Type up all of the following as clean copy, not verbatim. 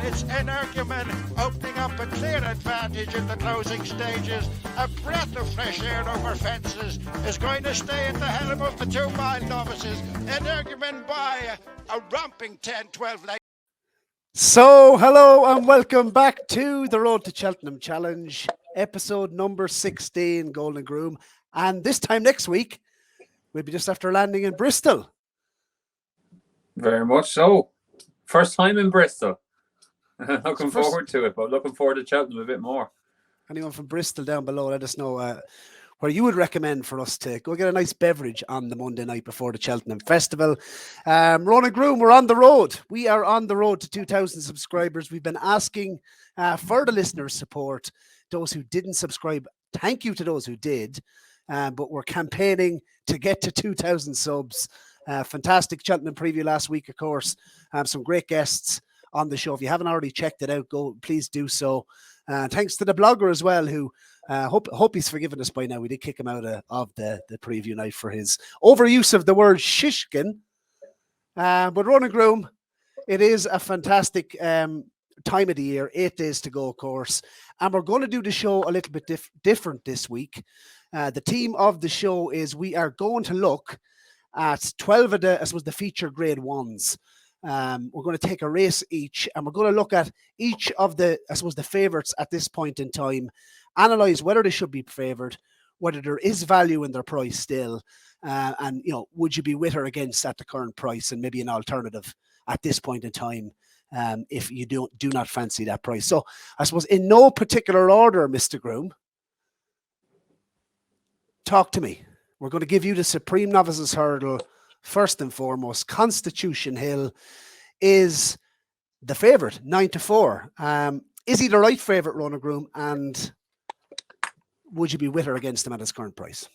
It's Energumen opening up a clear advantage in the closing stages. A breath of fresh air over fences is going to stay at the helm of the 2 mile novices. Energumen by a romping 10-12 lengths. So, hello and welcome back to the Road to Cheltenham Challenge, episode number 16, Doyle and Groome. And this time next week, we'll be just after landing in Bristol. Very much so. First time in Bristol. Looking forward to it, but looking forward to Cheltenham a bit more. Anyone from Bristol down below, let us know where you would recommend for us to go get a nice beverage on the Monday night before the Cheltenham Festival. Ronan Groome, we're on the road. We are on the road to 2,000 subscribers. We've been asking for the listeners' support. Those who didn't subscribe, thank you to those who did. But we're campaigning to get to 2,000 subs. Fantastic Cheltenham preview last week, of course. Some great guests on the show. If you haven't already checked it out, please do so. Thanks to the blogger as well, who hope he's forgiven us by now. We did kick him out of the preview night for his overuse of the word Shishkin. But Ronan Groome, it is a fantastic time of the year. 8 days to go, of course. And we're going to do the show a little bit different this week. The theme of the show is we are going to look at 12 of the feature grade ones. We're going to take a race each, and we're going to look at each of the favourites at this point in time, analyse whether they should be favoured, whether there is value in their price still, and would you be with or against at the current price, and maybe an alternative at this point in time if you do not fancy that price. So I suppose in no particular order, Mr. Groome, talk to me. We're going to give you the Supreme Novices Hurdle first and foremost. Constitution Hill is the favourite, 9-4. Is he the right favourite, Ronan Groome? And would you be with or against him at his current price?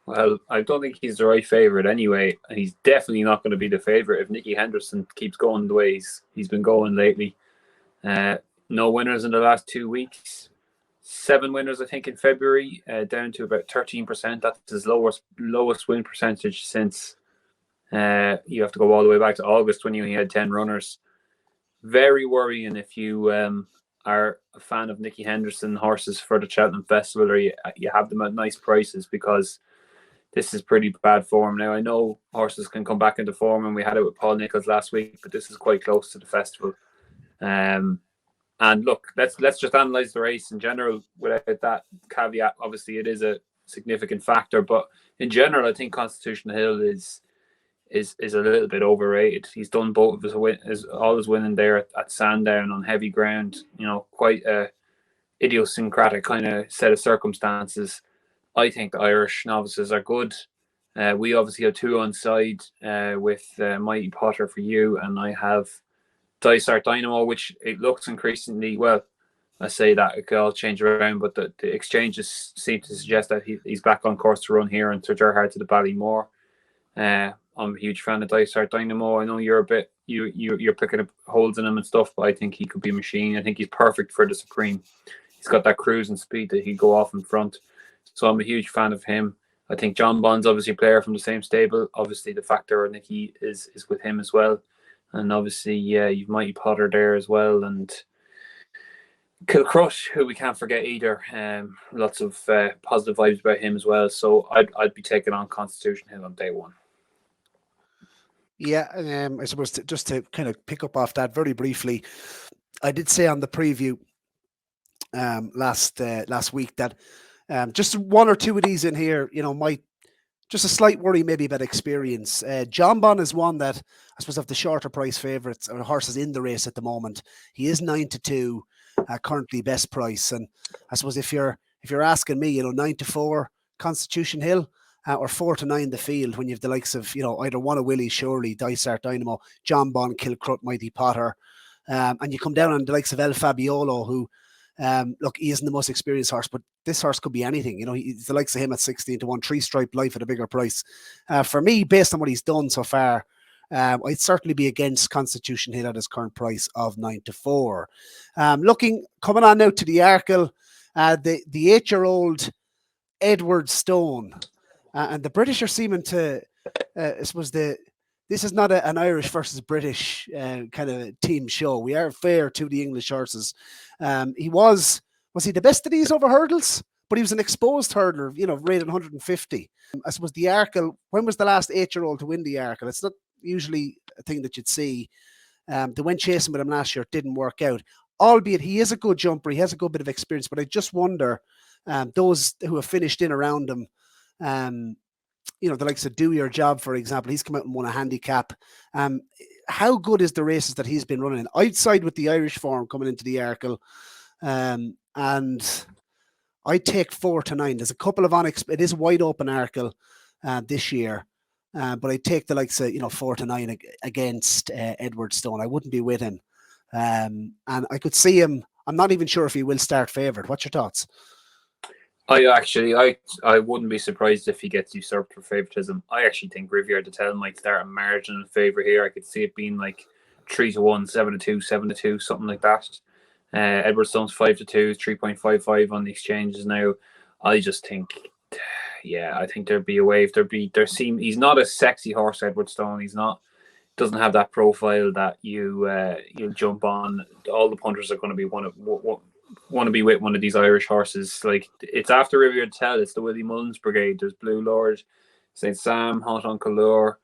Well, I don't think he's the right favourite anyway. And he's definitely not going to be the favourite if Nicky Henderson keeps going the way he's been going lately. No winners in the last 2 weeks. 7 winners, I think, in February, down to about 13%. That's his lowest win percentage since you have to go all the way back to August when he had 10 runners. Very worrying if you are a fan of Nicky Henderson horses for the Cheltenham Festival, or you have them at nice prices, because this is pretty bad form. Now, I know horses can come back into form, and we had it with Paul Nicholls last week, but this is quite close to the festival. And look, let's just analyse the race in general without that caveat. Obviously, it is a significant factor, but in general, I think Constitution Hill is a little bit overrated. He's done both of all his winning there at Sandown on heavy ground. Quite a idiosyncratic kind of set of circumstances. I think the Irish novices are good. We obviously have 2 on side with Mighty Potter for you, and I have Dysart Dynamo, which it looks increasingly, well, I say that it could all change around, but the exchanges seem to suggest that he's back on course to run here, and to Gerhard to the Ballymore. I'm a huge fan of Dysart Dynamo. I know you're you're picking up holes in him and stuff, but I think he could be a machine. I think he's perfect for the Supreme. He's got that cruising speed that he'd go off in front. So I'm a huge fan of him. I think John Bond's obviously a player from the same stable. Obviously, the factor Nicky is with him as well. And obviously, you've Mighty Potter there as well. And Kilcrush, who we can't forget either. Lots of positive vibes about him as well. So I'd be taking on Constitution Hill on day one. Yeah, I suppose just to kind of pick up off that very briefly, I did say on the preview last week that just 1 or 2 of these in here, might just a slight worry maybe about experience. John Bon is one that I suppose of the shorter price favourites or horses in the race at the moment. He is 9-2, currently best price, and I suppose if you're asking me, 9-4 Constitution Hill. Or 4-9 the field, when you have the likes of, either one of Willie Shirley, Dysart Dynamo, John Bon, Kilcrut, Mighty Potter, and you come down on the likes of El Fabiolo, who, look, he isn't the most experienced horse, but this horse could be anything. He's the likes of him at 16-1, 3-stripe life at a bigger price. For me, based on what he's done so far, I'd certainly be against Constitution Hill at his current price of 9-4. Coming on now to the Arkle, the 8-year-old Edwardstone. And the British are seeming to, I suppose, the this is not an Irish versus British kind of team show. We are fair to the English horses. Was he the best of these over hurdles? But he was an exposed hurdler, rated 150. I suppose the Arkle, when was the last 8-year-old to win the Arkle? It's not usually a thing that you'd see. They went chasing with him last year. It didn't work out. Albeit he is a good jumper. He has a good bit of experience. But I just wonder, those who have finished in around him, the likes of Do Your Job, for example, he's come out and won a handicap. How good is the races that he's been running? I'd side with the Irish form coming into the Arkle. And I take 4 to 9. There's a couple of it is a wide open Arkle this year, but I take the likes of 4 to 9 against Edwardstone. I wouldn't be with him, and I could see him. I'm not even sure if he will start favourite. What's your thoughts? I wouldn't be surprised if he gets usurped for favouritism. I actually think Riviere de Tel might start a marginal favour here. I could see it being like 3 to 1, 7 to 2, 7 to 2, something like that. Edwardstone's 5 to 2, 3.55 on the exchanges now. I just think, I think there'd be a wave. He's not a sexy horse, Edwardstone. Doesn't have that profile that you'll jump on. All the punters are going to be want to be with one of these Irish horses. Like, it's after Riviere de Tel, it's the Willie Mullins brigade. There's Blue Lord, St. Sam, Hot Uncle Lure.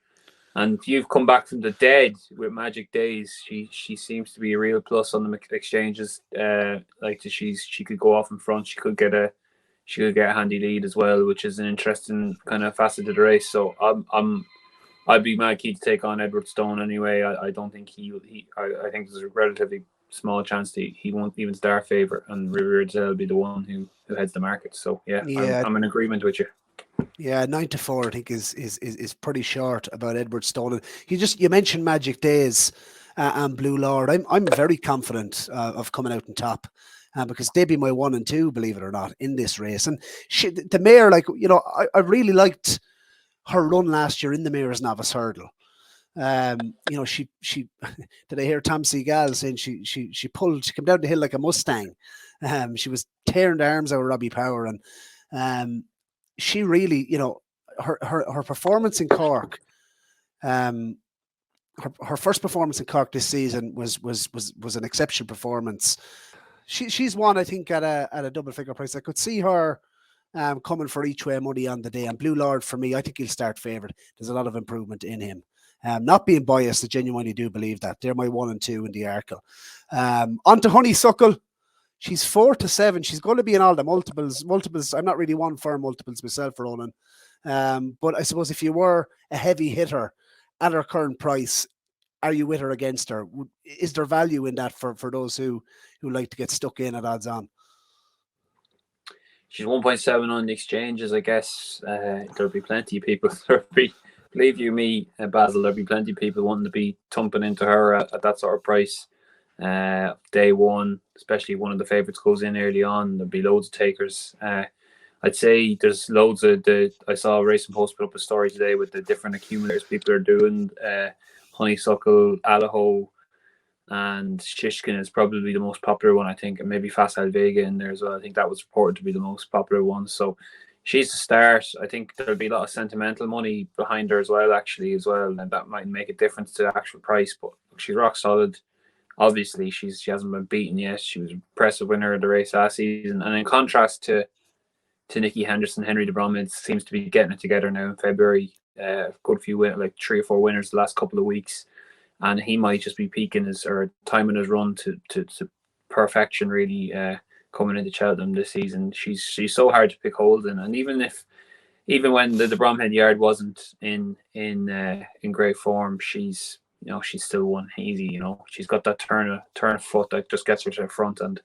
And you've come back from the dead with Magic Days. She seems to be a real plus on the exchanges. She could go off in front. She could get a handy lead as well, which is an interesting kind of facet of the race. So I'd be mad keen to take on Edwardstone anyway. I don't think I think there's a relatively small chance that he won't even start favourite, and Riviere de Tel will be the one who heads the market. So I'm in agreement with you. Yeah, 9 to 4, I think is pretty short about Edwardstone. You mentioned Magic Days and Blue Lord. I'm very confident of coming out on top because they'd be my 1 and 2, believe it or not, in this race. And the mare, I really liked her run last year in the Mayor's Novice Hurdle. She did I hear Tom Seagal saying she came down the hill like a Mustang. She was tearing the arms out of Robbie Power, and she really, her performance in Cork, her first performance in Cork this season was an exceptional performance. She's won, I think, at a double figure price. I could see her coming for each way money on the day. And Blue Lord, for me, I think he'll start favourite. There's a lot of improvement in him. Not being biased, I genuinely do believe that. They're my 1 and 2 in the Arkle. On to Honeysuckle. She's 4 to 7. She's going to be in all the multiples. I'm not really one for multiples myself, Ronan. But I suppose if you were a heavy hitter at her current price, are you with her, against her? Is there value in that for those who like to get stuck in at odds on? She's 1.7 on the exchanges, I guess. There'll be plenty of people. Believe you me, Basil, there'll be plenty of people wanting to be thumping into her at that sort of price. Day one, especially one of the favourites goes in early on, there'll be loads of takers. I'd say there's loads of I saw Racing Post put up a story today with the different accumulators people are doing. Honeysuckle, Allaho, and Shishkin is probably the most popular one, I think, and maybe Facile Vega in there as well. I think that was reported to be the most popular one. So she's a start. I think there'll be a lot of sentimental money behind her as well, and that might make a difference to the actual price. But she's rock solid. Obviously, she hasn't been beaten yet. She was an impressive winner of the race last season. And in contrast to Nicky Henderson, Henry de Bromhead seems to be getting it together now in February. Good few like 3 or 4 winners the last couple of weeks. And he might just be peaking timing his run to perfection, really, coming into Cheltenham this season. She's so hard to pick hold in. And even when the Bromhead yard wasn't in great form, she's still won easy. She's got that turn of foot that just gets her to the front, and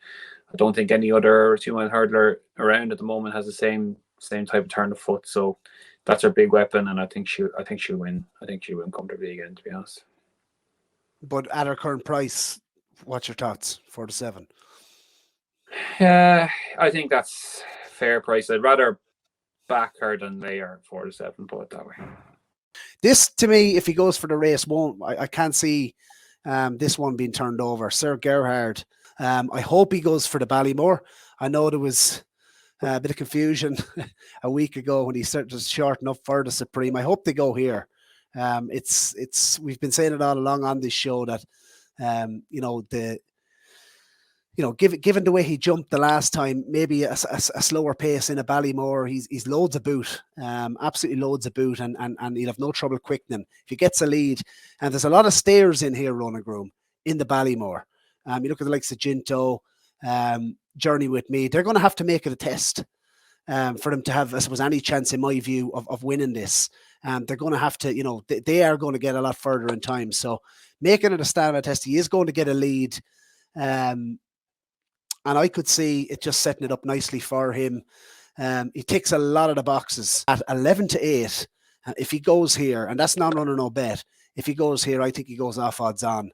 I don't think any other 2-mile hurdler around at the moment has the same type of turn of foot. So that's her big weapon, and I think she'll win. I think she'll win comfortably again, to be honest. But at her current price, what's your thoughts? 4 to 7. I think that's fair price. I'd rather back her than lay her 4 to 7. Put it that way. This, to me, if he goes for the race, I can't see this one being turned over. Sir Gerhard. I hope he goes for the Ballymore. I know there was a bit of confusion a week ago when he started to shorten up for the Supreme. I hope they go here. We've been saying it all along on this show that given the way he jumped the last time, maybe a slower pace in a Ballymore, he's loads of boot, absolutely loads of boot, and he'll have no trouble quickening. If he gets a lead, and there's a lot of stairs in here, Ronan Groome, in the Ballymore. You look at the likes of Ginto, Journey With Me, they're going to have to make it a test for them to have, I suppose, any chance, in my view, of winning this. They're going to have to, they are going to get a lot further in time. So making it a standard test, he is going to get a lead. And I could see it just setting it up nicely for him. He ticks a lot of the boxes at 11-8. If he goes here, and that's not running no bet, if he goes here, I think he goes off odds on,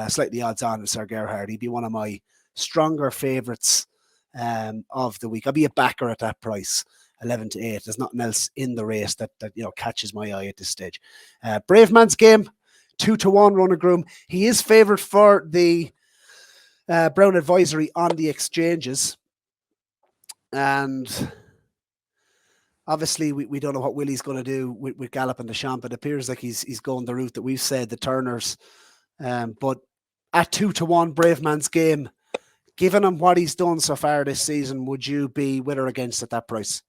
slightly odds on with Sir Gerhard. He'd be one of my stronger favourites of the week. I'll be a backer at that price, 11-8. There's nothing else in the race that catches my eye at this stage. Bravemansgame, 2-1, Ronan Groome. He is favourite for the Brown Advisory on the exchanges, and obviously we don't know what Willie's going to do with Galopin the Champ. It appears like he's going the route that we've said, the Turners, but at 2-1, Bravemansgame, given him what he's done so far this season, would you be with or against at that price?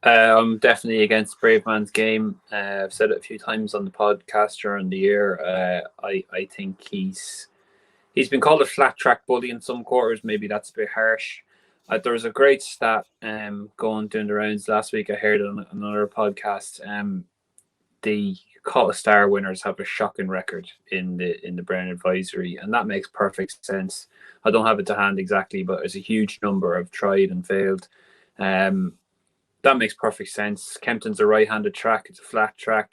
I'm definitely against Bravemansgame. I've said it a few times on the podcast during the year. I think he's been called a flat track bully in some quarters. Maybe that's a bit harsh. There was a great stat doing the rounds last week. I heard it on another podcast. The Call a Star winners have a shocking record in the Brown Advisory, and that makes perfect sense. I don't have it to hand exactly, but it's a huge number of tried and failed. That makes perfect sense. Kempton's a right-handed track. It's a flat track.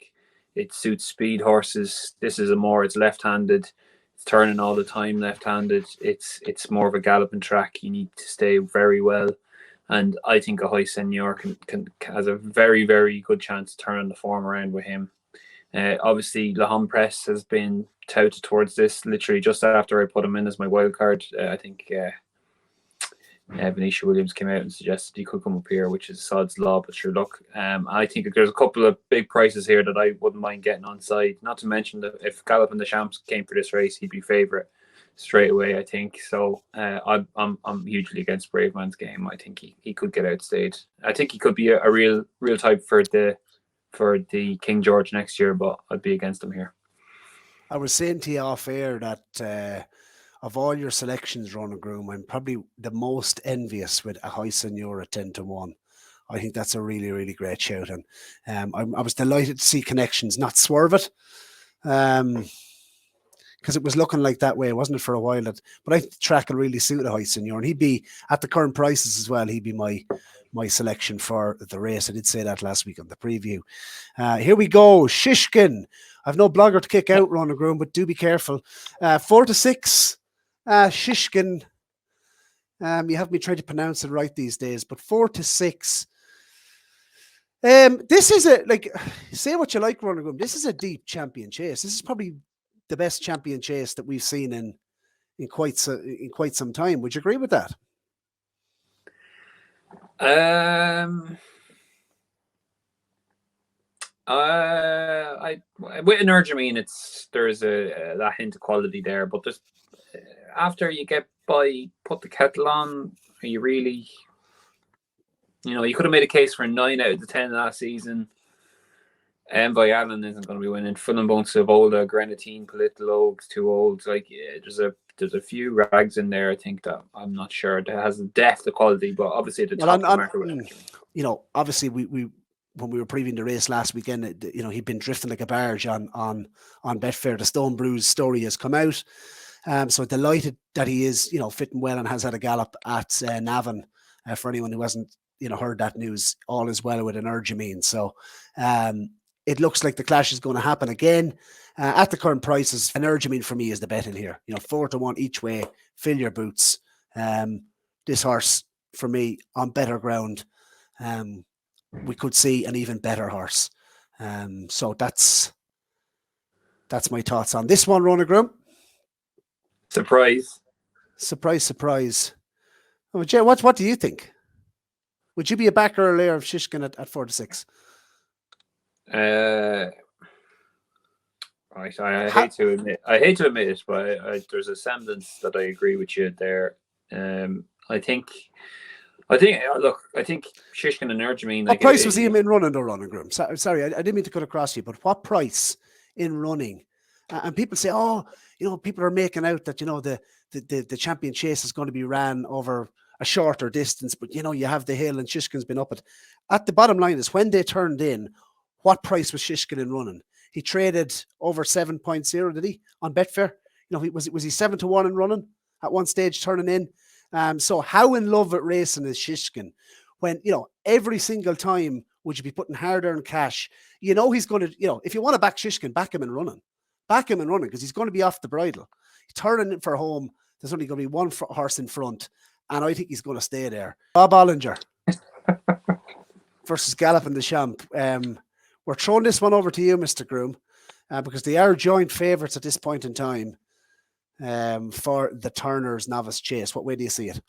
It suits speed horses. This is it's left-handed. It's turning all the time left-handed. It's more of a galloping track. You need to stay very well. And I think a High Seigneur has a very, very good chance of turning the form around with him. Obviously, La Homme Press has been touted towards this literally just after I put him in as my wild card. I think Benicia Williams came out and suggested he could come up here, which is sod's law, but sure luck. I think there's a couple of big prices here that I wouldn't mind getting on side. Not to mention that if Galopin the Champs came for this race, he'd be favourite straight away, I think. So I'm hugely against Bravemansgame. I think he could get outstayed. I think he could be a real type for the King George next year, but I'd be against him here. I was saying to you off air that of all your selections, Ronan Groome, I'm probably the most envious with a High Seigneur at 10-1. I think that's a really, really great shout. And I was delighted to see Connections not swerve it. Because it was looking like that way, wasn't it, for a while? But I think the track will really suit a High Seigneur. And he'd be, at the current prices as well, he'd be my selection for the race. I did say that last week on the preview. Here we go. Shishkin. I've no blogger to kick out, Ronan Groome, but do be careful. 4-6. Shishkin. You have me trying to pronounce it right these days, but 4-6. This is say what you like, Ronan Groome. This is a deep champion chase. This is probably the best champion chase that we've seen in quite some time. Would you agree with that? With Energy, there's that hint of quality there, but just after you get by, put the kettle on, are you really, you could have made a case for 9 out of the 10 last season. Envoy Allen isn't going to be winning. Fulhambone Savola, Grenadine, Politologue's too old. There's a few rags in there. I think that I'm not sure that has the depth, the quality, but obviously the top of the market. Obviously we when we were previewing the race last weekend, he'd been drifting like a barge on Betfair. The Stone Brews story has come out. So delighted that he is, fitting well and has had a gallop at Navan. For anyone who hasn't, heard that news, all is well with Energy. So it looks like the clash is going to happen again. At the current prices, Energy for me is the bet in here. 4-1 each way. Fill your boots. This horse for me on better ground. We could see an even better horse. So that's my thoughts on this one, Ronan Groome. Surprise. Oh, Jay, what do you think? Would you be a backer or a layer of Shishkin at 4-6? Right, I hate to admit it, but there's a semblance that I agree with you there. I think look, I think Shishkin and Erjemine. What price was he in running though, Ronan Groome? Sorry, I didn't mean to cut across you, but what price in running? And people say, oh, people are making out that the champion chase is going to be ran over a shorter distance, but you have the hill and Shishkin's been up it. At the bottom line is when they turned in, what price was Shishkin in running? He traded over 7.0, did he, on Betfair? Was he 7-1 in running at one stage turning in? So how in love with racing is Shishkin when, every single time would you be putting hard-earned cash? He's going to, if you want to back Shishkin, back him in running. Back him in running because he's going to be off the bridle. He's turning it for home. There's only going to be one horse in front, and I think he's going to stay there. Bob Olinger versus Galopin the Champ. We're throwing this one over to you, Mr. Groome, because they are joint favourites at this point in time for the Turner's Novice Chase. What way do you see it?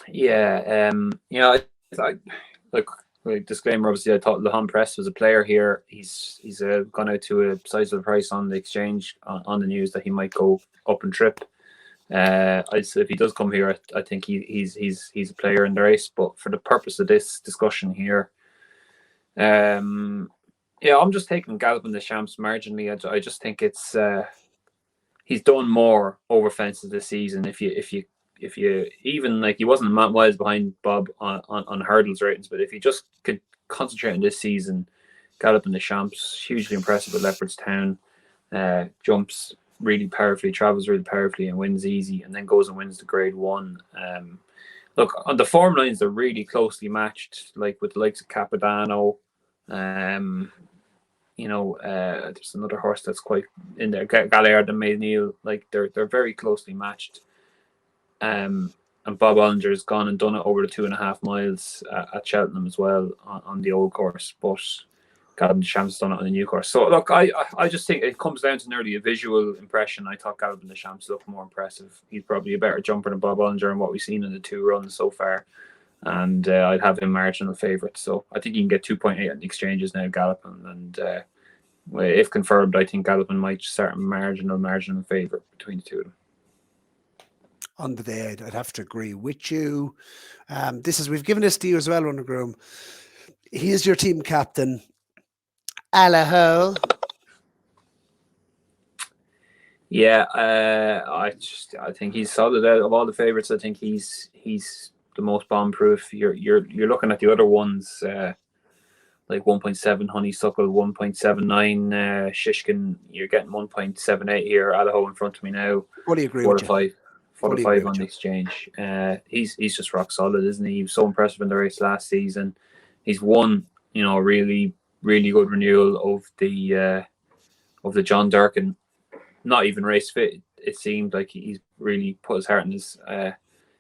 Yeah, look, disclaimer, obviously, I thought Lahan Press was a player here. He's gone out to a sizable price on the exchange on the news that he might go up and trip. If he does come here, I think he's a player in the race. But for the purpose of this discussion here, I'm just taking Galopin the Champs marginally. I just think it's he's done more over fences this season. If you even like, he wasn't miles behind Bob on hurdles ratings, but if you just could concentrate on this season, Galopin the Champs hugely impressive at Leopardstown, jumps really powerfully, travels really powerfully, and wins easy, and then goes and wins the Grade 1. Look, on the form lines, they're really closely matched, like with the likes of Capodanno. There's another horse that's quite in there, Galliard and Mayneel. Like they're very closely matched. And Bob Ollinger's gone and done it over the 2.5 miles at Cheltenham as well on the old course, but Galopin the Champs done it on the new course. So look, I just think it comes down to nearly a visual impression. I thought Galopin the Champs looked more impressive. He's probably a better jumper than Bob Ollinger and what we've seen in the 2 runs so far. And I'd have him marginal favourite. So I think you can get 2.8 on the exchanges now, Galopin. And if confirmed, I think Galopin might start a marginal favourite between the two of them. On the day, I'd have to agree with you. We've given this to you as well, Ronan Groome. He is your team captain. Allaho. Yeah, I think he's solid out of all the favourites. I think he's the most bomb-proof. You're looking at the other ones, like 1.7 Honeysuckle, 1.79 Shishkin. You're getting 1.78 here. Allaho in front of me now. Fully agree with you. 4 to 5 on the exchange. He's just rock solid, isn't he? He was so impressive in the race last season. He's won, really, really good renewal of the John Durkin. Not even race fit. It seemed like he's really put his heart and his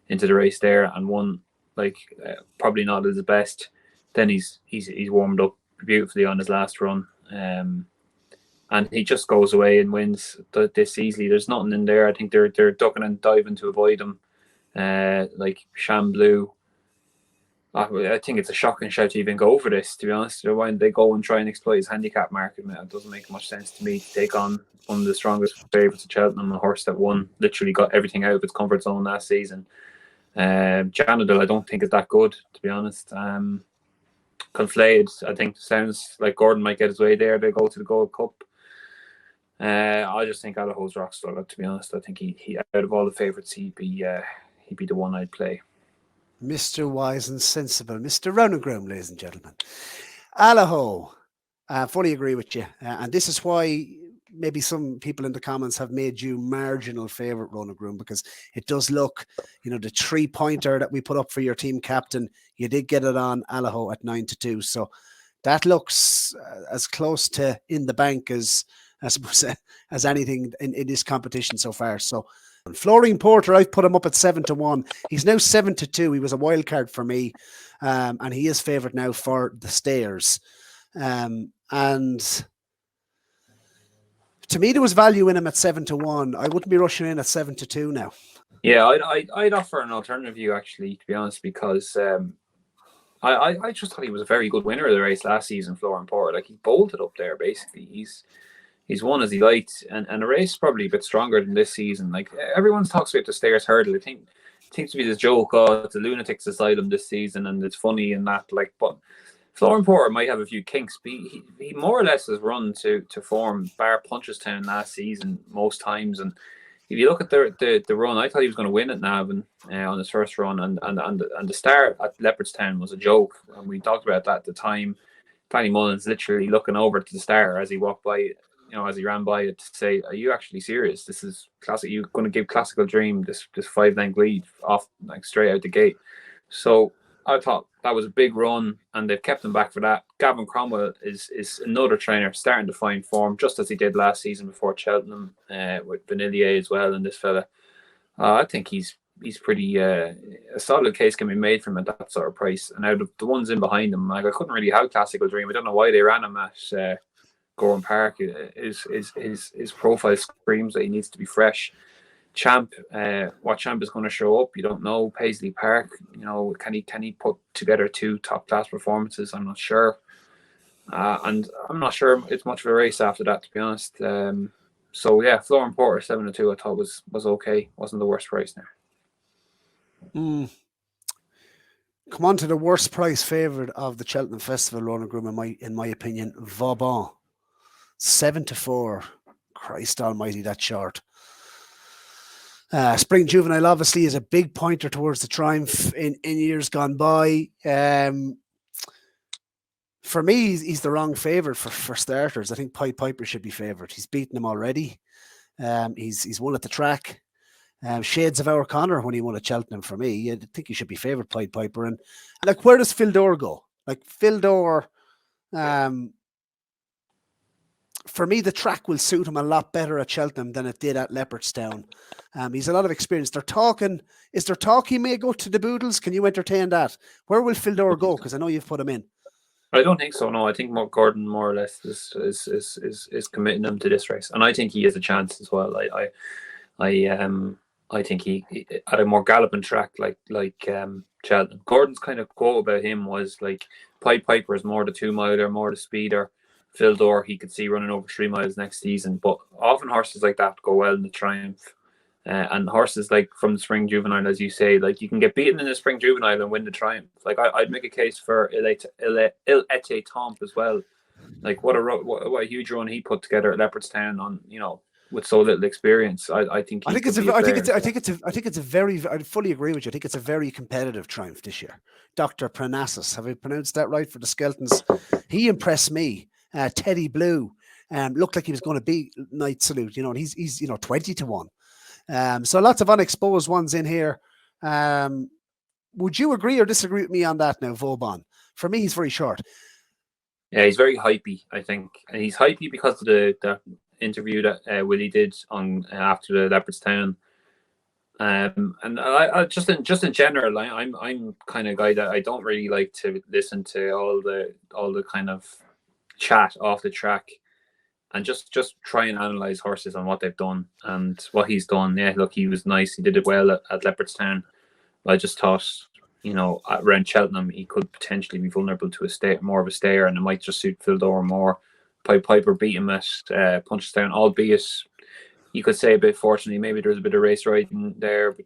into the race there and won. Probably not at his best. Then he's warmed up beautifully on his last run. And he just goes away and wins this easily. There's nothing in there. I think they're ducking and diving to avoid him. Like Shamblu. I think it's a shocking shout to even go for this, to be honest. When they go and try and exploit his handicap market, it doesn't make much sense to me to take on one of the strongest favourites at Cheltenham, a horse that literally got everything out of its comfort zone last season. Janadil, I don't think is that good, to be honest. Conflated, I think sounds like Gordon might get his way there. They go to the Gold Cup. I just think Allaho's rock solid, to be honest. I think he out of all the favourites, he'd be the one I'd play. Mr. Wise and Sensible, Mr. Ronan Groome, ladies and gentlemen. Allaho, fully agree with you. And this is why maybe some people in the comments have made you marginal favourite, Ronan Groome, because it does look, the 3-pointer that we put up for your team captain, you did get it on Allaho at 9-2. So that looks as close to in the bank as anything in this competition so far. So Florine Porter, I've put him up at 7-1. He's now 7-2. He was a wild card for me, and he is favourite now for the Stayers. And to me, there was value in him at 7-1. I wouldn't be rushing in at 7-2 now. Yeah, I'd offer an alternative view, actually, to be honest, because I just thought he was a very good winner of the race last season, Florine Porter. Like, he bolted up there, basically. He's he's won as he liked, and a race probably a bit stronger than this season. Like everyone talks about the Stayers hurdle. I think it seems to be this joke, oh, it's a lunatic's asylum this season, and it's funny and that. Like, but Florian Porter might have a few kinks, but he more or less has run to form, bar Punchestown last season most times. And if you look at the run, I thought he was going to win at Navan on his first run, and the start at Leopardstown was a joke, and we talked about that at the time. Danny Mullins literally looking over to the star as he walked by, as he ran by it, to say, "Are you actually serious? This is classic. You're going to give Classical Dream this 5-length lead off like straight out the gate." So I thought that was a big run, and they've kept him back for that. Gavin Cromwell is another trainer starting to find form, just as he did last season before Cheltenham, with Vanillier as well. And this fella, I think he's pretty a solid case can be made for him at that sort of price. And out of the ones in behind him, like I couldn't really have Classical Dream. I don't know why they ran him at Gorham Park. His profile screams that he needs to be fresh. Champ, what Champ is going to show up, you don't know. Paisley Park, can he put together 2 top class performances? I'm not sure, and I'm not sure it's much of a race after that, to be honest. So yeah, Florian Porter 7-2, I thought was okay. Wasn't the worst price now. Come on to the worst price favourite of the Cheltenham Festival, Ronan Groome, in my opinion, Vauban, 7-4. Christ Almighty, that's short. Spring Juvenile obviously is a big pointer towards the triumph in years gone by. For me, he's the wrong favourite for starters. I think Pied Piper should be favoured. He's beaten him already. He's won at the track. Shades of Our Connor when he won at Cheltenham for me. I think he should be favoured, Pied Piper. And like, where does Phil Dore go? Like, Phil Dore, for me, the track will suit him a lot better at Cheltenham than it did at Leopardstown. He's a lot of experience. Is there talk he may go to the Boodles? Can you entertain that? Where will Phil Dore go? Because I know you've put him in. I don't think so. No, I think Gordon more or less is committing him to this race, and I think he has a chance as well. I think he at a more Galopin track like Cheltenham. Gordon's kind of quote about him was like, Pied Piper is more the 2-miler, more the speeder. Phil Dore, he could see running over 3 miles next season. But often horses like that go well in the Triumph. And horses like from the Spring Juvenile, as you say, like you can get beaten in the Spring Juvenile and win the Triumph. Like I'd make a case for Il Ete Tomp as well. Like what a huge run he put together at Leopardstown on, with so little experience. I think it's a very, I fully agree with you. I think it's a very competitive Triumph this year. Dr. Parnassus, have I pronounced that right for the Skeltons? He impressed me. Teddy Blue looked like he was going to beat Night Salute, and he's 20-1. So lots of unexposed ones in here. Would you agree or disagree with me on that now, Vauban? For me, he's very short. Yeah, he's very hypey, I think. And he's hypey because of the interview that Willie did on after the Leopardstown. And I just in general, I'm kind of guy that I don't really like to listen to all the kind of chat off the track, and just try and analyze horses on what they've done and what he's done. Yeah, look, he was nice. He did it well at Leopardstown. I just thought, around Cheltenham, he could potentially be vulnerable to more of a stayer, and it might just suit Phil Dore more. Pied Piper beat him at Punchestown, albeit you could say a bit fortunately, maybe there was a bit of race riding there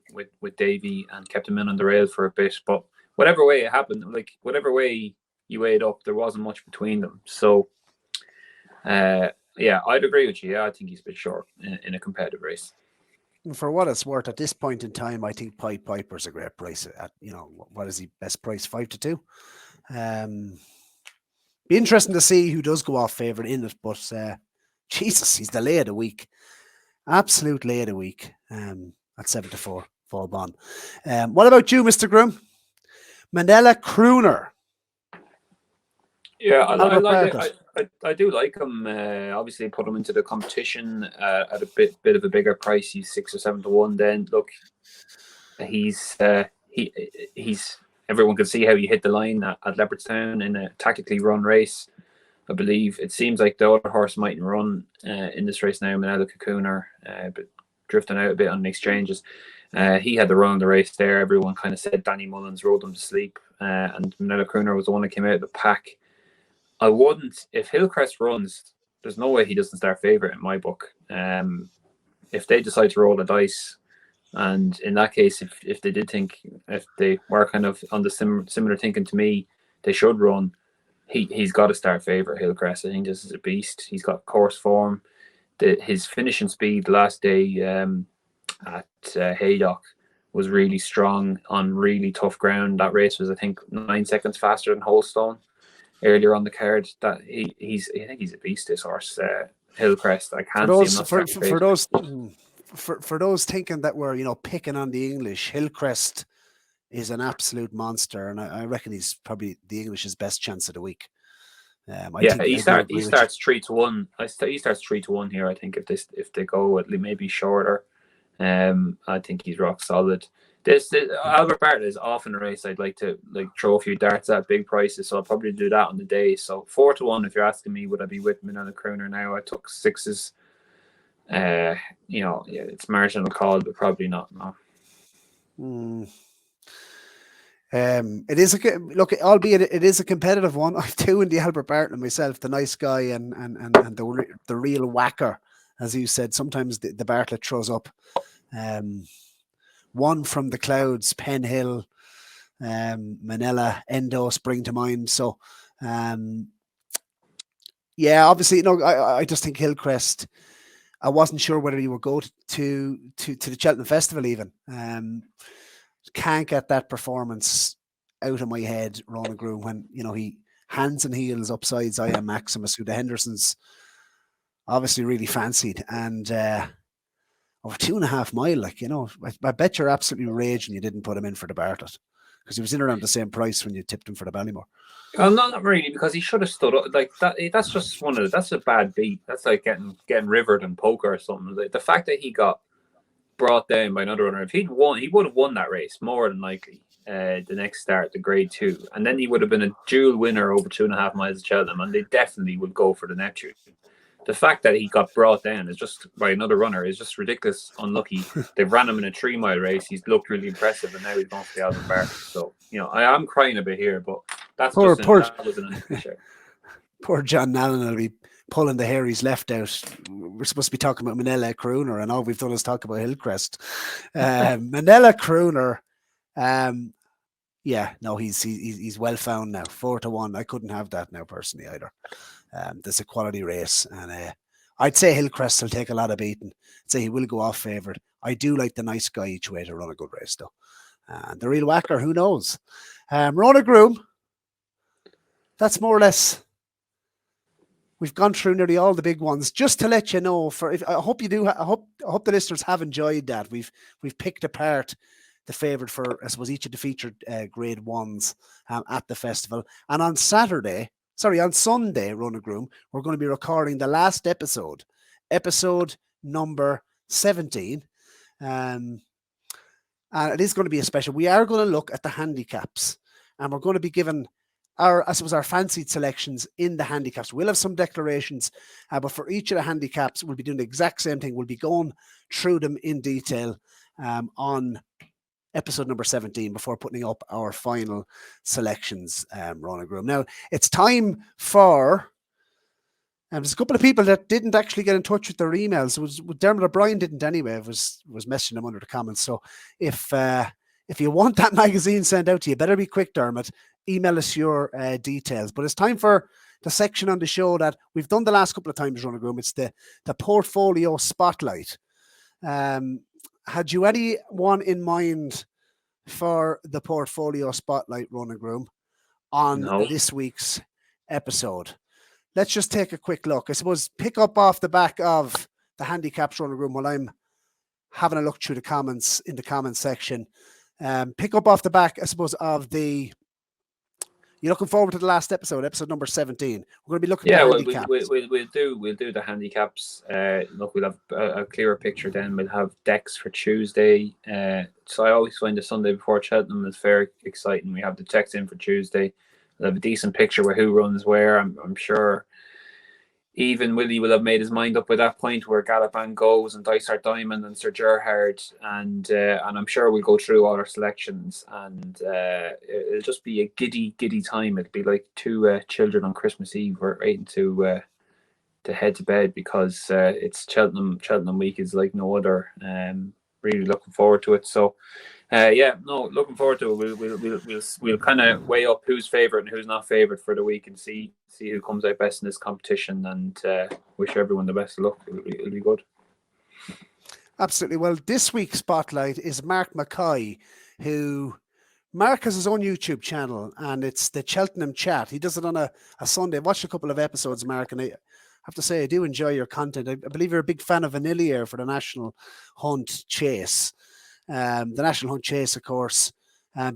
with Davy and kept him in on the rail for a bit. But whatever way it happened, like whatever way you weighed up, there wasn't much between them. So, yeah, I'd agree with you. Yeah, I think he's a bit short in a competitive race. For what it's worth, at this point in time, I think Pied Piper's a great price. At what is he best price? 5-2. Be interesting to see who does go off favourite in it, but Jesus, he's the lay of the week. Absolute lay of the week. At 7-4, Vauban. What about you, Mr. Groome? Minella Crooner. Yeah, I do like him. Obviously, put him into the competition at a bit of a bigger price. He's 6 or 7-1. Then look, he's everyone can see how he hit the line at Leopardstown in a tactically run race. I believe it seems like the other horse mightn't run in this race now. Minella Crooner, but drifting out a bit on the exchanges. He had the run of the race there. Everyone kind of said Danny Mullins rode him to sleep, and Minella Crooner was the one that came out of the pack. I wouldn't, if Hillcrest runs there's no way he doesn't start favourite in my book. If they decide to roll the dice, and in that case, if they did think, if they were kind of on the similar thinking to me, they should run. He's got to start favourite, Hillcrest. I think this is a beast. He's got course form. His finishing speed last day at Haydock was really strong on really tough ground. That race was, I think, 9 seconds faster than Holstone earlier on the card. I think he's a beast, this horse, Hillcrest. I can't see him not for those thinking that we're picking on the English, Hillcrest is an absolute monster, and I reckon he's probably the English's best chance of the week. He starts 3-1. He starts 3-1 here. I think if they go at maybe shorter, I think he's rock solid. This Albert Bartlett is often a race I'd like to throw a few darts at big prices, so I'll probably do that on the day. So 4-1. If you're asking me, would I be with Minella Crooner now? I took 6s. It's marginal call, but probably not. No. It is albeit it is a competitive one. I've two in the Albert Bartlett myself, the nice guy and the real whacker, as you said. Sometimes the Bartlett throws up. One from the clouds, Penn Hill, Minella, Endo spring to mind. So, obviously, I just think Hillcrest. I wasn't sure whether he would go to the Cheltenham Festival even. Can't get that performance out of my head, Ronan Groome, when he hands and heels upsides I Am Maximus, who the Hendersons obviously really fancied, and over 2.5 mile, I bet you're absolutely raging you didn't put him in for the Bartlett, because he was in around the same price when you tipped him for the Ballymore. Well, not really, because he should have stood up like that. That's just that's a bad beat. That's like getting rivered in poker or something. The fact that he got brought down by another runner, if he'd won, he would have won that race more than likely. The next start, the grade 2, and then he would have been a dual winner over 2.5 miles of Cheltenham, and they definitely would go for the Neptune. The fact that he got brought down is just by another runner is just ridiculous, unlucky. They ran him in a 3-mile race. He's looked really impressive, and now he's going for the Albert Bartlett. So I am crying a bit here, but that's poor John Nallen will be pulling the hair he's left out. We're supposed to be talking about Minella Crooner, and all we've done is talk about Hillcrest. Minella Crooner, he's well found now. 4-1. I couldn't have that now personally either. There's a quality race, and I'd say Hillcrest will take a lot of beating. I'd say he will go off favoured. I do like the nice guy each way to run a good race though. And the real whacker, who knows? Ronan Groome. That's more or less. We've gone through nearly all the big ones. Just to let you know, I hope you do. I hope the listeners have enjoyed that. We've picked apart the favourite for, I suppose, each of the featured grade 1s at the festival. And on Sunday, Ronan Groome, we're going to be recording the last episode number 17. And it is going to be a special. We are going to look at the handicaps, and we're going to be given our fancied selections in the handicaps. We'll have some declarations, but for each of the handicaps, we'll be doing the exact same thing. We'll be going through them in detail on episode number 17 before putting up our final selections, Ronan Groome. Now, it's time for... there's a couple of people that didn't actually get in touch with their emails. It was Dermot O'Brien didn't anyway. Was messaging them under the comments. So if you want that magazine sent out to you, better be quick, Dermot. Email us your details. But it's time for the section on the show that we've done the last couple of times, Ronan Groome. It's the portfolio spotlight. Had you anyone in mind for the portfolio spotlight, Ronan Groome, on this week's episode? Let's just take a quick look. I suppose pick up off the back of the handicaps, Ronan Groome, while I'm having a look through the comments in the comments section. Pick up off the back, I suppose, of the... You're looking forward to the last episode number 17. We're going to be looking at the handicaps. We'll do the handicaps. Look, we'll have a clearer picture then. We'll have decks for Tuesday. So I always find the Sunday before Cheltenham is very exciting. We have the decks in for Tuesday. We'll have a decent picture where who runs where. I'm sure even Willie will have made his mind up by that point where Galopin goes and Dysart Diamond and Sir Gerhard, and I'm sure we'll go through all our selections, and it'll just be a giddy time. It'll be like two children on Christmas Eve. We're waiting to head to bed, because it's Cheltenham week is like no other. Really looking forward to it. So looking forward to it. We'll kind of weigh up who's favourite and who's not favourite for the week, and see who comes out best in this competition, and wish everyone the best of luck. It'll be good. Absolutely. Well, this week's spotlight is Mark Mackay, who Mark has his own YouTube channel, and it's the Cheltenham Chat. He does it on a Sunday. I've watched a couple of episodes, Mark, and I have to say I do enjoy your content. I believe you're a big fan of Vanillier for the National Hunt Chase. The National Hunt Chase, of course.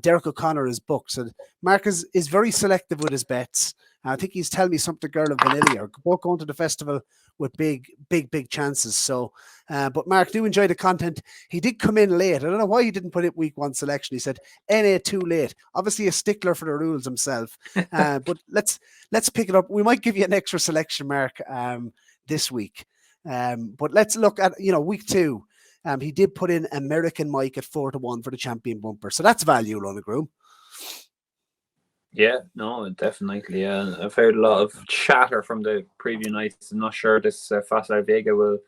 Derek O'Connor is booked. So Mark is very selective with his bets. I think he's telling me something, Girl of Vanilla, are both going to the festival with big chances. So, but Mark, do enjoy the content. He did come in late. I don't know why he didn't put it week 1 selection. He said NA too late. Obviously a stickler for the rules himself. But let's pick it up. We might give you an extra selection, Mark, this week. But let's look at week 2. He did put in American Mike at 4-1 for the champion bumper. So that's value, Ronan Groome. Yeah, no, definitely. Yeah, I've heard a lot of chatter from the preview nights. I'm not sure this Facile Vega will,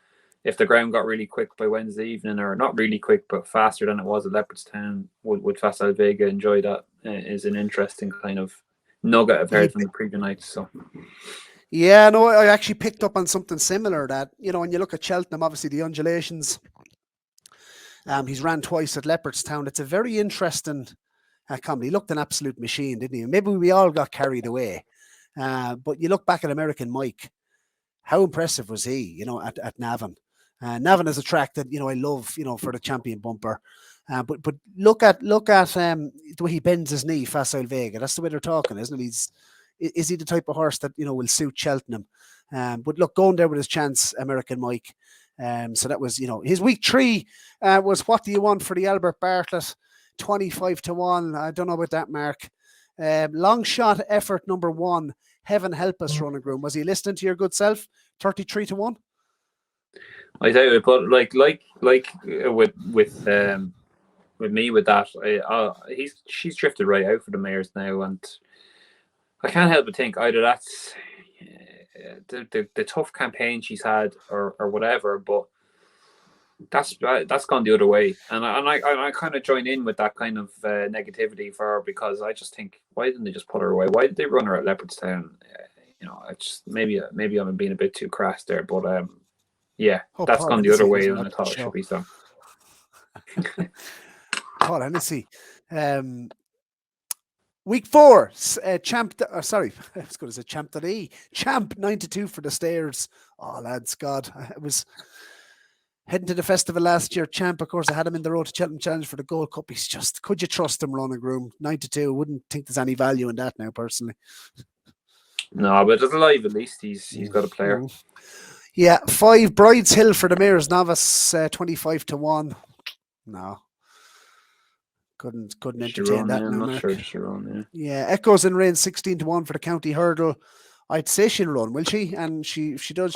if the ground got really quick by Wednesday evening, or not really quick, but faster than it was at Leopardstown, would Facile Vega enjoy that? Is an interesting kind of nugget I've heard from the preview nights. So. Yeah, no, I actually picked up on something similar that, when you look at Cheltenham, obviously the undulations, he's ran twice at Leopardstown. It's a very interesting comedy. He looked an absolute machine, didn't he? Maybe we all got carried away. But you look back at American Mike, how impressive was he, at Navan? Navan is a track that, I love, for the champion bumper. But look at the way he bends his knee, Facile Vega. That's the way they're talking, isn't it? Is he the type of horse that, will suit Cheltenham? But look, going there with his chance, American Mike. So that was, his week 3 was What Do You Want for the Albert Bartlett, 25-1. I don't know about that, Mark. Long shot effort number 1. Heaven help us, Ronan Groome. Was he listening to your good self? 33-1. I tell you, but like with me with that, she's drifted right out for the mares now, and I can't help but think either that's the tough campaign she's had or whatever, but that's gone the other way, and I kind of join in with that kind of negativity for her, because I just think, why didn't they just put her away? Why did they run her at Leopardstown? I just maybe I'm being a bit too crass there, but that's gone the other way than I thought it should be. So, Paul Hennessy, week 4, Champ. Sorry, I was going to say Champ.ie. Champ 92 for the Stairs. Oh lads, God, it was. Heading to the festival last year, Champ, of course, I had him in the road to Cheltenham Challenge for the Gold Cup. He's just, could you trust him, Ronan Groome? 92, wouldn't think there's any value in that now, personally. No, but it's alive at least. He's got a player. Yeah, 5, Bride's Hill for the Mayor's Novice, 25-1. No. Couldn't entertain that. I'm not sure she'll run, yeah. Echoes in Rain, 16-1 for the County Hurdle. I'd say she'll run, will she? And she does.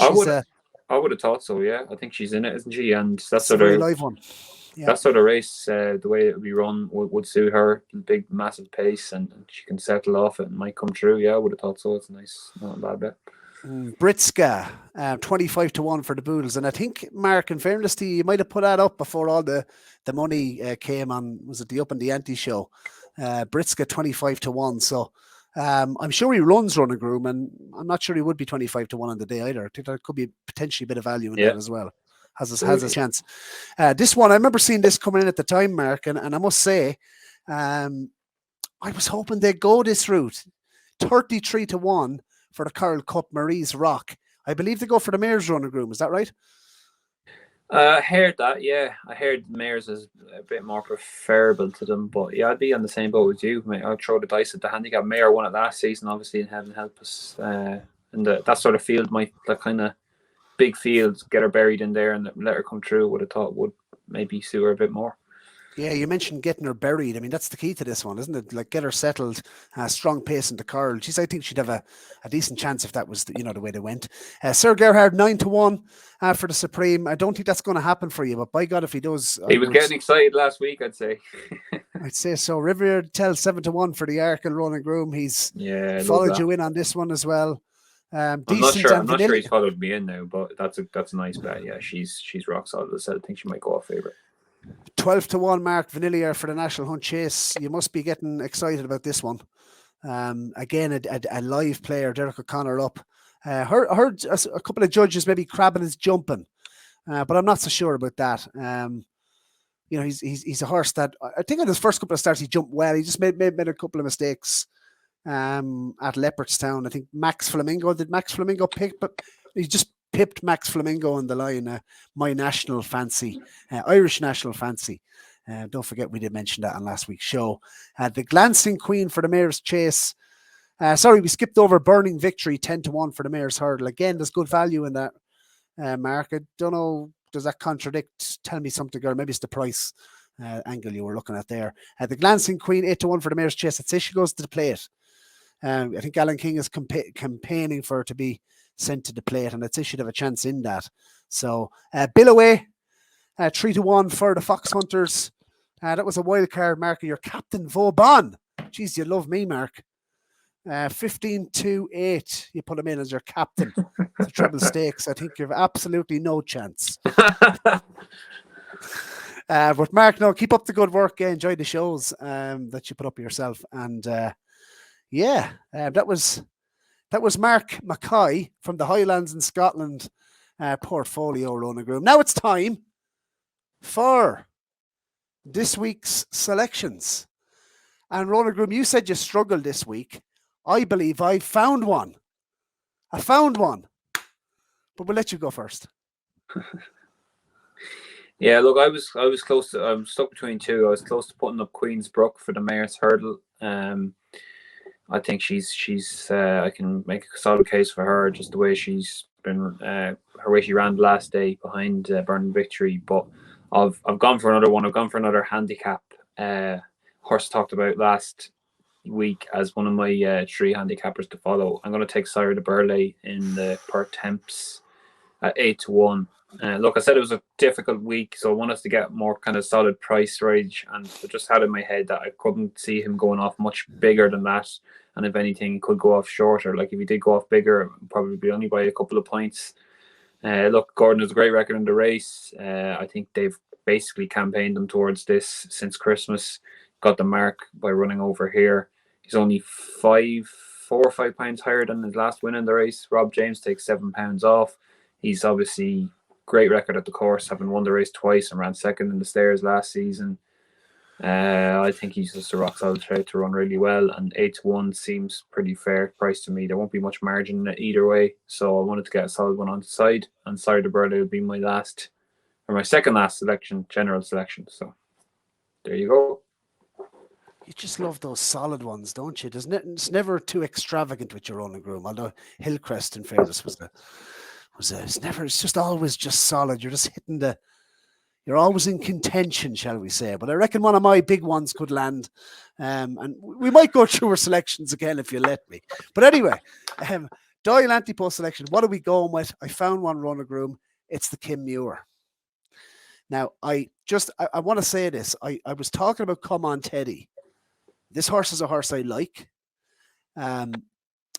I would have thought so, yeah. I think she's in it, isn't she? And that's a very live one. Yeah. That sort of race, the way it would be run would suit her. Big, massive pace, and she can settle off it and might come true. Yeah, I would have thought so. It's nice, not a bad bet. Britska, 25-1 for the Boodles. And I think, Mark, in fairness to you, might have put that up before all the money came on. Was it the Up and the Ante show? Britska 25-1. So I'm sure he runs Ronan Groome, and I'm not sure he would be 25-1 on the day either. I think there could be potentially a bit of value in that as well. Has a chance. This one, I remember seeing this coming in at the time, Mark, and I must say, I was hoping they'd go this route. 33-1 for the Coral Cup, Marie's Rock. I believe they go for the Mayor's Ronan Groome. Is that right? I heard that, yeah. I heard Mayor's is a bit more preferable to them, but yeah, I'd be on the same boat with you. I'd throw the dice at the handicap. Mayor won it last season, obviously, and Heaven help us. And that sort of field that kind of big field, get her buried in there and let her come through, would have thought would maybe suit her a bit more. Yeah, you mentioned getting her buried. I mean, that's the key to this one, isn't it? Like, get her settled, strong pace into Coral. I think she'd have a decent chance if that was the way they went. Sir Gerhard 9-1 for the Supreme. I don't think that's going to happen for you, but by God, if he does, he was getting excited last week, I'd say. I'd say so. Riviere tells 7-1 for the Arkle, Ronan Groome. He's followed you in on this one as well. I'm not Decent sure. and I'm not sure vanilla. he's followed me in now, but that's a nice bet. Yeah, she's rock solid. I said I think she might go off favourite. 12-1 Mark Vanillier for the National Hunt Chase. You must be getting excited about this one. Again, a live player, Derek O'Connor up. Heard a couple of judges maybe crabbing his jumping, but I'm not so sure about that. You know, he's a horse that I think in his first couple of starts he jumped well. He just made a couple of mistakes at Leopardstown. I think Max Flamingo pick, but he just pipped Max Flamingo on the line. My national fancy, Irish national fancy. Don't forget we did mention that on last week's show. The Glancing Queen for the Mayor's Chase. Sorry, we skipped over Burning Victory, 10-1 for the Mayor's Hurdle. Again, there's good value in that, Mark. I don't know, does that contradict? Tell me something, girl. Maybe it's the price angle you were looking at there. The Glancing Queen, 8-1 for the Mayor's Chase. I'd say she goes to the plate. I think Alan King is campaigning for her to be sent to the plate, and I'd say she'd have a chance in that. So, Bill Away, 3-1 for the Fox Hunters. That was a wild card, Mark. Your captain, Vauban. Jeez, you love me, Mark. 15-8. You put him in as your captain. It's a treble stakes. I think you have absolutely no chance. But Mark, no, keep up the good work. Enjoy the shows that you put up yourself. And that was Mark Mackay from the Highlands in Scotland portfolio, Ronan Groome. Now it's time for this week's selections. And Ronan Groome, you said you struggled this week. I believe I found one. But we'll let you go first. Yeah, look, I was close to. I'm stuck between two. I was close to putting up Queen's Brook for the Mayor's Hurdle. I think she's. I can make a solid case for her, just the way she's been, her way she ran the last day behind Burning Victory. But I've gone for another one. I've gone for another handicap horse talked about last week as one of my 3 handicappers to follow. I'm going to take Sire de Burley in the per temps at 8-1. Look, I said it was a difficult week, so I want us to get more kind of solid price range, and I just had in my head that I couldn't see him going off much bigger than that, and if anything, he could go off shorter. Like if he did go off bigger, probably only by a couple of points. Look, Gordon has a great record in the race. I think they've basically campaigned him towards this since Christmas. Got the mark by running over here. He's only 4 or 5 pounds higher than his last win in the race. Rob James takes 7 pounds off. He's obviously great record at the course, having won the race twice and ran second in the Stairs last season. I think he's just a rock solid trait to run really well, and 8-1 seems pretty fair price to me. There won't be much margin either way, so I wanted to get a solid one on the side, and Sire de Burley would be my second last selection, general selection. So there you go. You just love those solid ones, don't you? It's never too extravagant with your Ronan Groome, although Hillcrest, in fairness, it's just always just solid. You're just hitting you're always in contention, shall we say. But I reckon one of my big ones could land. And we might go through our selections again if you let me. But anyway, Doyle Ante-Post Selection, what are we going with? I found one, Ronan Groome. It's the Kim Muir. Now, I want to say this. I was talking about Come On Teddy. This horse is a horse I like.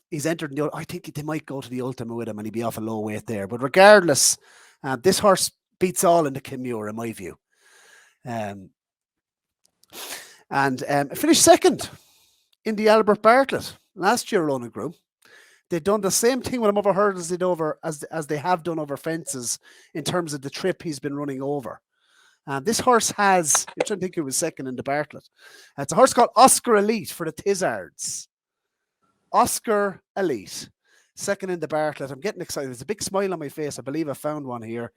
He's entered in I think they might go to the Ultima with him and he'd be off a low weight there. But regardless, this horse beats all in the Kim Muir, in my view. Finished second in the Albert Bartlett last year, Ronan Groome. They've done the same thing with him over hurdles as they have done over fences in terms of the trip he's been running over. This horse has, I'm trying to think who was second in the Bartlett. It's a horse called Oscar Elite for the Tizards. Oscar Elite, second in the Bartlett. I'm getting excited. There's a big smile on my face. I believe I found one here.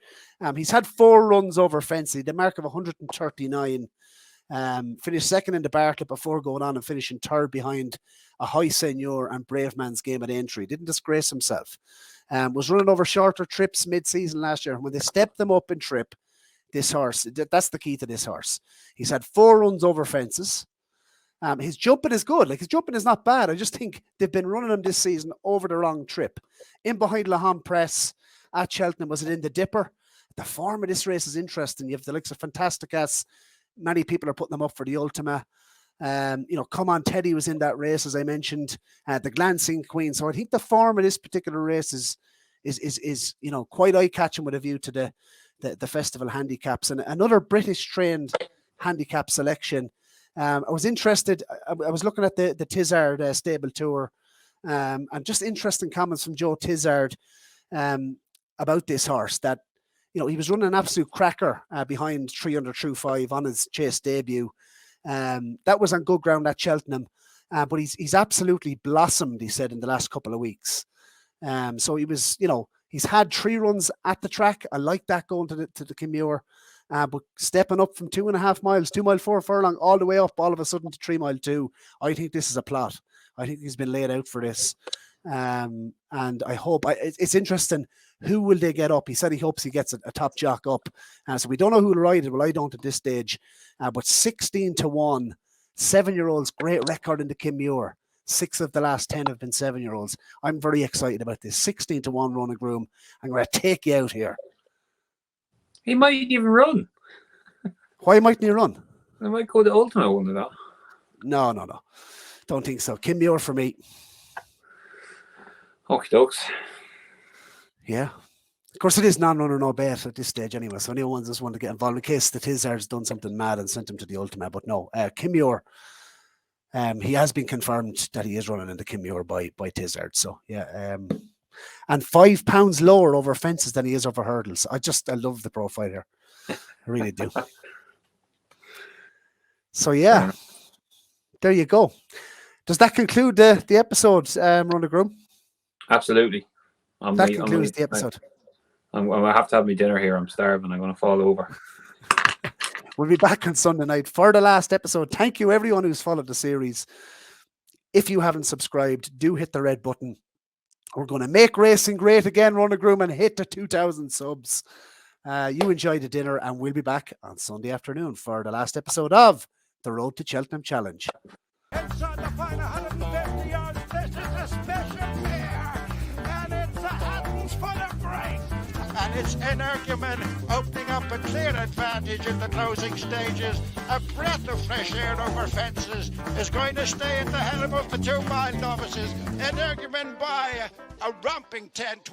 He's had 4 runs over fence. The mark of 139. Finished second in the Bartlett before going on and finishing third behind a High Seigneur and Bravemansgame at entry. Didn't disgrace himself. Was running over shorter trips mid-season last year. When they stepped them up in trip, this horse, that's the key to this horse. He's had 4 runs over fences. His jumping is good. Like, his jumping is not bad. I just think they've been running him this season over the wrong trip. In behind Laham Press at Cheltenham, was it in the Dipper? The form of this race is interesting. You have the likes of Fantastic Ass. Many people are putting them up for the Ultima. Come On Teddy was in that race, as I mentioned, the Glancing Queen. So I think the form of this particular race is quite eye-catching with a view to the festival handicaps. And another British trained handicap selection. I was interested. I was looking at the Tizard stable tour, and just interesting comments from Joe Tizard about this horse, that he was running an absolute cracker behind 3 Under True 5 on his chase debut. That was on good ground at Cheltenham, but he's absolutely blossomed, he said, in the last couple of weeks. So he was, he's had 3 runs at the track. I like that going to the Kimure, but stepping up from 2.5 miles, 2 mile 4 furlong, all the way up all of a sudden to 3 mile 2. I think this is a plot. I think he's been laid out for this. And I hope it's interesting. Who will they get up? He said he hopes he gets a top jock up. So we don't know who will ride it. Well, I don't at this stage. But 16-1, 7-year-olds, great record in the Kimure. 6 of the last 10 have been 7-year-olds. I'm very excited about this. 16-1, Ronan Groome. I'm going to take you out here. He might even run. Why mightn't he run? I might go the ultimate one of that. No. Don't think so. Kimure for me. Okie dokes. Yeah. Of course, it is non-runner, no bet at this stage anyway. So anyone just want to get involved in case the Tizard's done something mad and sent him to the ultimate. But no, Kimure, he has been confirmed that he is running in the Kimure by Tizard. So yeah. And £5 lower over fences than he is over hurdles. I love the profile here. I really do. So yeah, there you go. Does that conclude the episode, Ronan Groome? Absolutely. That concludes the episode. I have to have my dinner here. I'm starving. I'm going to fall over. We'll be back on Sunday night for the last episode. Thank you, everyone who's followed the series. If you haven't subscribed, do hit the red button. We're going to make racing great again, Ronan Groome, and hit the 2,000 subs. You enjoy the dinner, and we'll be back on Sunday afternoon for the last episode of the Road to Cheltenham Challenge. Inside the final 150 yards, this is a special year, and it's a Hattons full of grace. And it's Energumen opening up a clear advantage in the closing stages. A breath of fresh air over fences is going to stay at the helm of the 2 mile novices. Energumen by a romping 10-12.